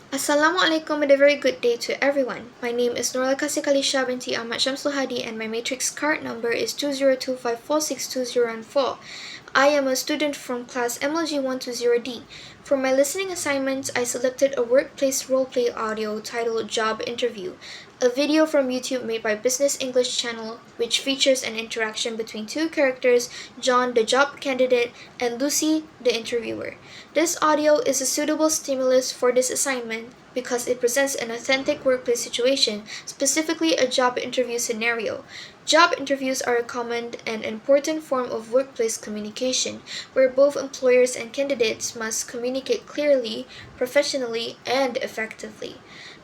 Assalamualaikum and a very good day to everyone. My name is Norla Kasikalisha binti Ahmad Shamsul Hadi and my matrix card number is 202546204. I am a student from class MLG120D. For my listening assignments, I selected a workplace roleplay audio titled Job Interview, a video from YouTube made by Business English Channel which features an interaction between two characters, John the job candidate and Lucy the interviewer. This audio is a suitable stimulus for this assignment because it presents an authentic workplace situation, specifically a job interview scenario. Job interviews are a common and important form of workplace communication, where both employers and candidates must communicate clearly, professionally, and effectively.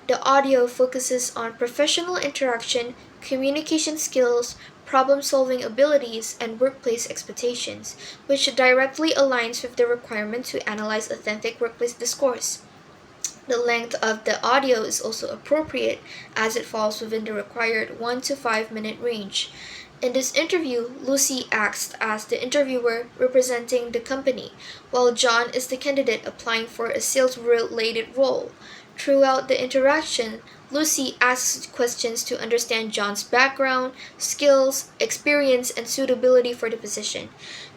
The audio focuses on professional interaction, communication skills, problem-solving abilities, and workplace expectations, which directly aligns with the requirement to analyze authentic workplace discourse. The length of the audio is also appropriate as it falls within the required 1 to 5 minute range. In this interview, Lucy acts as the interviewer representing the company, while John is the candidate applying for a sales-related role. Throughout the interaction, Lucy asks questions to understand John's background, skills, experience, and suitability for the position.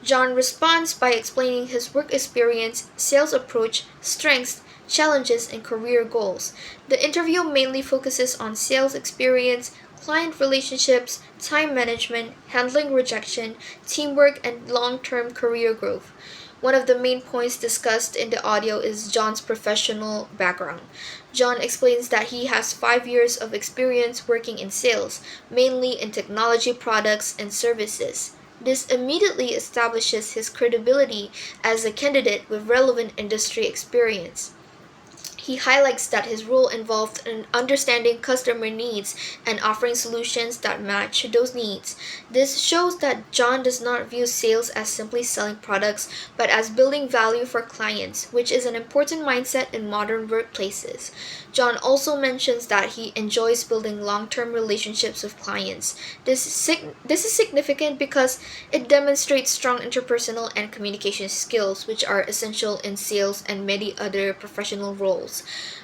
John responds by explaining his work experience, sales approach, strengths, challenges, and career goals. The interview mainly focuses on sales experience, client relationships, time management, handling rejection, teamwork, and long term career growth. One of the main points discussed in the audio is John's professional background. John explains that he has 5 years of experience working in sales, mainly in technology products and services. This immediately establishes his credibility as a candidate with relevant industry experience. He highlights that his role involved in understanding customer needs and offering solutions that match those needs. This shows that John does not view sales as simply selling products, but as building value for clients, which is an important mindset in modern workplaces. John also mentions that he enjoys building long-term relationships with clients. This is significant because it demonstrates strong interpersonal and communication skills, which are essential in sales and many other professional roles.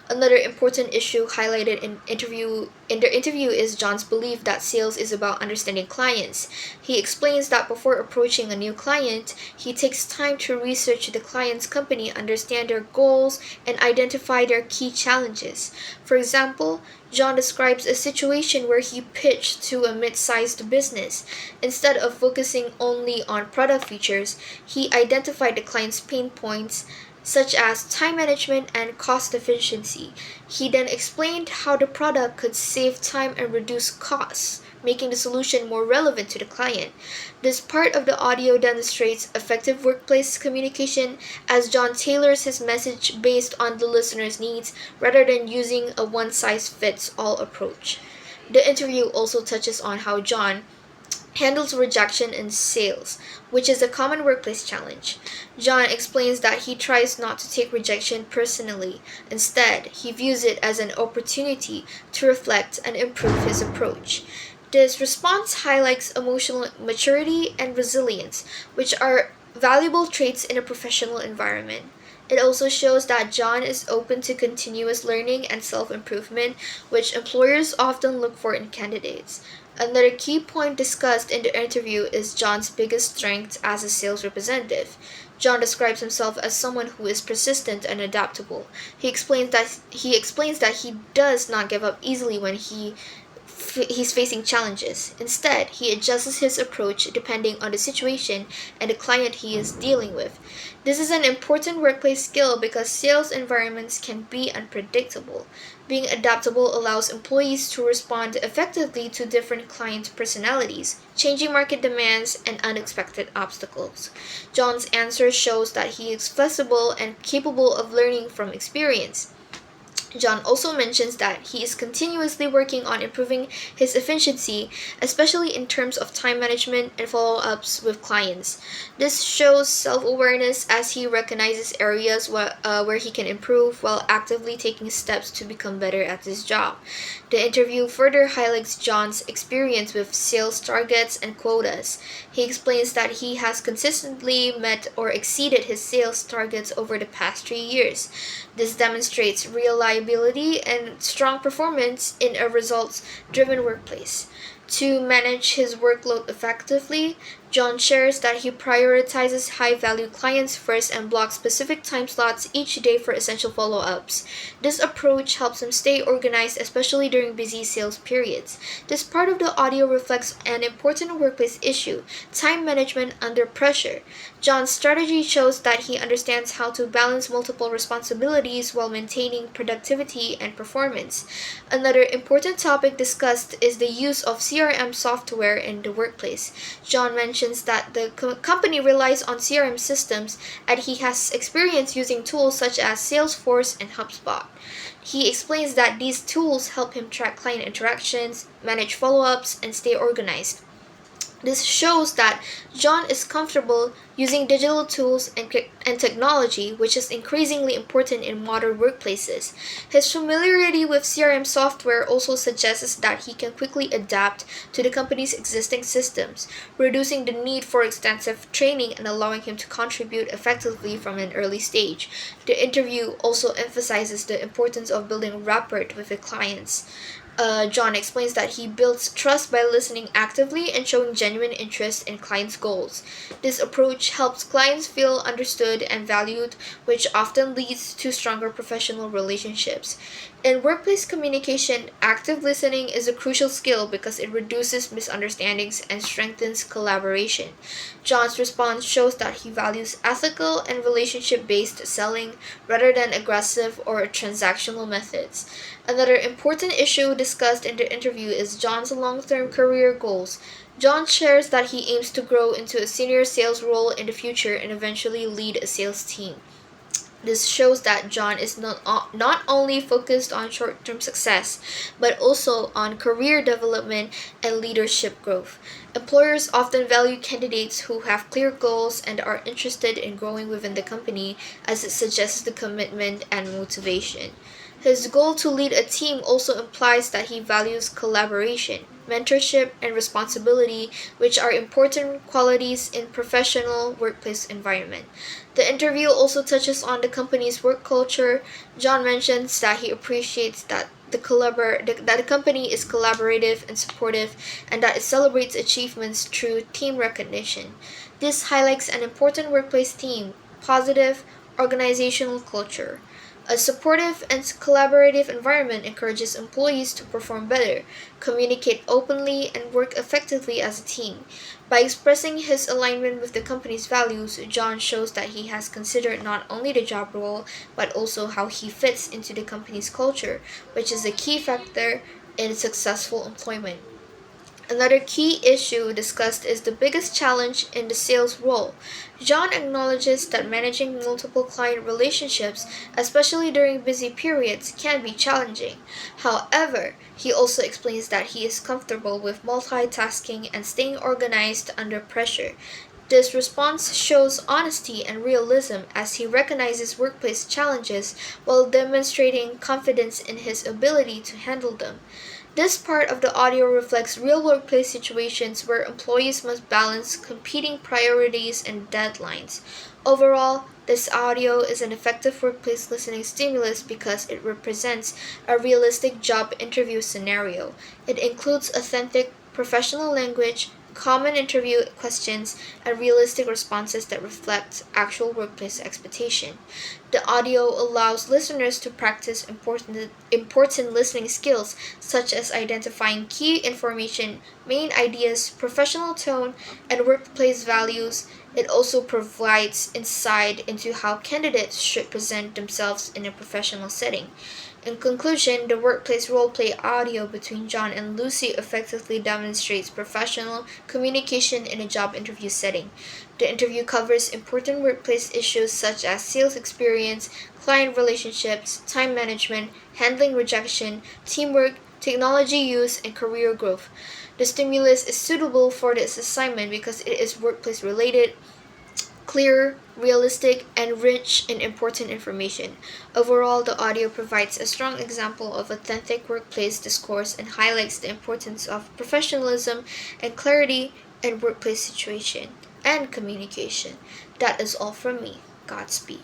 Another important issue highlighted in the interview is John's belief that sales is about understanding clients. He explains that before approaching a new client, he takes time to research the client's company, understand their goals, and identify their key challenges. For example, John describes a situation where he pitched to a mid-sized business. Instead of focusing only on product features, he identified the client's pain points, such as time management and cost efficiency. He then explained how the product could save time and reduce costs, making the solution more relevant to the client. This part of the audio demonstrates effective workplace communication as John tailors his message based on the listener's needs rather than using a one size fits all approach. The interview also touches on how John handles rejection in sales, which is a common workplace challenge. John explains that he tries not to take rejection personally. Instead, he views it as an opportunity to reflect and improve his approach. This response highlights emotional maturity and resilience, which are valuable traits in a professional environment. It also shows that John is open to continuous learning and self improvement, which employers often look for in candidates. Another key point discussed in the interview is John's biggest strength as a sales representative. John describes himself as someone who is persistent and adaptable. He explains that he does not give up easily when he's facing challenges. Instead, he adjusts his approach depending on the situation and the client he is dealing with. This is an important workplace skill because sales environments can be unpredictable. Being adaptable allows employees to respond effectively to different client personalities, changing market demands, and unexpected obstacles. John's answer shows that he is flexible and capable of learning from experience. John also mentions that he is continuously working on improving his efficiency, especially in terms of time management and follow ups with clients. This shows self awareness as he recognizes areas where he can improve while actively taking steps to become better at his job. The interview further highlights John's experience with sales targets and quotas. He explains that he has consistently met or exceeded his sales targets over the past 3 years. This demonstrates reliability, and strong performance in a results driven workplace. To manage his workload effectively, John shares that he prioritizes high value clients first and blocks specific time slots each day for essential follow ups. This approach helps him stay organized, especially during busy sales periods. This part of the audio reflects an important workplace issue: time management under pressure. John's strategy shows that he understands how to balance multiple responsibilities while maintaining productivity and performance. Another important topic discussed is the use of CRM software in the workplace. John mentions that the company relies on CRM systems and he has experience using tools such as Salesforce and HubSpot. He explains that these tools help him track client interactions, manage follow ups, and stay organized. This shows that John is comfortable using digital tools and technology, which is increasingly important in modern workplaces. His familiarity with CRM software also suggests that he can quickly adapt to the company's existing systems, reducing the need for extensive training and allowing him to contribute effectively from an early stage. The interview also emphasizes the importance of building rapport with the clients. John explains that he builds trust by listening actively and showing genuine interest in clients' goals. This approach helps clients feel understood and valued, which often leads to stronger professional relationships. In workplace communication, active listening is a crucial skill because it reduces misunderstandings and strengthens collaboration. John's response shows that he values ethical and relationship based selling rather than aggressive or transactional methods. Another important issue discussed in the interview is John's long term career goals. John shares that he aims to grow into a senior sales role in the future and eventually lead a sales team. This shows that John is not only focused on short term success, but also on career development and leadership growth. Employers often value candidates who have clear goals and are interested in growing within the company, as it suggests the commitment and motivation. His goal to lead a team also implies that he values collaboration, mentorship, and responsibility, which are important qualities in professional workplace environment. The interview also touches on the company's work culture. John mentions that he appreciates that the company is collaborative and supportive and that it celebrates achievements through team recognition. This highlights an important workplace theme: positive organizational culture. A supportive and collaborative environment encourages employees to perform better, communicate openly, and work effectively as a team. By expressing his alignment with the company's values, John shows that he has considered not only the job role, but also how he fits into the company's culture, which is a key factor in successful employment. Another key issue discussed is the biggest challenge in the sales role. John acknowledges that managing multiple client relationships, especially during busy periods, can be challenging. However, he also explains that he is comfortable with multitasking and staying organized under pressure. This response shows honesty and realism as he recognizes workplace challenges while demonstrating confidence in his ability to handle them. This part of the audio reflects real workplace situations where employees must balance competing priorities and deadlines. Overall, this audio is an effective workplace listening stimulus because it represents a realistic job interview scenario. It includes authentic professional language, common interview questions, and realistic responses that reflect actual workplace expectation. The audio allows listeners to practice important listening skills such as identifying key information, main ideas, professional tone, and workplace values. It also provides insight into how candidates should present themselves in a professional setting. In conclusion, the workplace roleplay audio between John and Lucy effectively demonstrates professional communication in a job interview setting. The interview covers important workplace issues such as sales experience, client relationships, time management, handling rejection, teamwork, technology use, and career growth. The stimulus is suitable for this assignment because it is workplace related, clear, realistic, and rich in important information. Overall, the audio provides a strong example of authentic workplace discourse and highlights the importance of professionalism and clarity in workplace situation and communication. That is all from me. Godspeed.